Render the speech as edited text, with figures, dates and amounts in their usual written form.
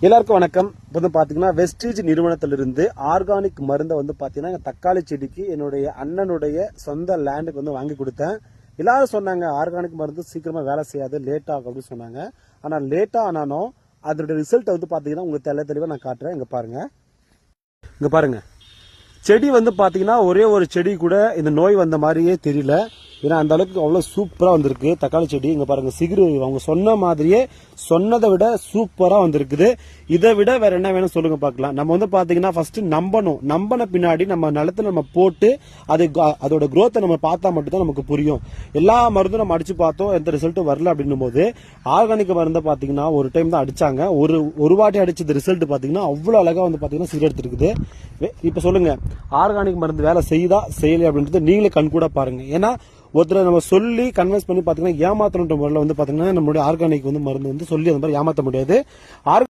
எல்லாருக்கும் வணக்கம். இப்போ பாத்தீங்கன்னா வெஸ்டீஜ் நிறுவனத்திலிருந்து ஆர்கானிக் மருந்தை பாத்தீங்கன்னா தக்காளி செடிக்கு என்னுடைய அண்ணனுடைய சொந்த லேண்டுக்கு வாங்கி கொடுத்தேன். எல்லாரும் சொன்னாங்க ஆர்கானிக் மருந்து சீக்கிரமா வேலை செய்யாது, லேட் ஆகும் அப்படின்னு சொன்னாங்க. ஆனா லேட்டா ஆனாலும் அதோட ரிசல்ட் பாத்தீங்கன்னா உங்களுக்கு தெளிவா நான் காட்டுறேன். இங்க பாருங்க செடி பாத்தீங்கன்னா ஒரே ஒரு செடி கூட இந்த நோய் வந்த மாதிரியே தெரியல. ஏன்னா அந்த அளவுக்கு அவ்வளவு சூப்பரா வந்திருக்கு தக்காளி செடி. இங்க பாருங்க சிகிரு அவங்க சொன்ன மாதிரியே சொன்னதை விட சூப்பரா வந்திருக்குது. இதை விட வேற என்ன வேணும் சொல்லுங்க பாக்கலாம். நம்ம பாத்தீங்கன்னா ஃபர்ஸ்ட் நம்பின பின்னாடி நம்ம நிலத்துல நம்ம போட்டு அதோட குரோத்தை நம்ம பார்த்தா மட்டும்தான் நமக்கு புரியும். எல்லா மருந்தும் நம்ம அடிச்சு பார்த்தோம், எந்த ரிசல்ட்டும் வரல அப்படின்னும் போது ஆர்கானிக் மருந்தை பாத்தீங்கன்னா ஒரு டைம் தான் அடிச்சாங்க. ஒரு வாட்டி அடிச்சது ரிசல்ட் பாத்தீங்கன்னா அவ்வளவு அழகா பாத்தீங்கன்னா சிகரெட் எடுத்துருக்குது. இப்ப சொல்லுங்க ஆர்கானிக் மருந்து வேலை செய்யுதா செய்யல அப்படின்றது நீங்களே கண்கூட பாருங்க. ஏன்னா ஒருத்தரை நம்ம சொல்லி கன்வின்ஸ் பண்ணி பாத்தீங்கன்னா ஏமாத்தணுன்ற முறையில் பாத்தீங்கன்னா நம்மளுடைய ஆர்கானிக் மருந்து சொல்லி அந்த மாதிரி ஏமாத்த முடியாது.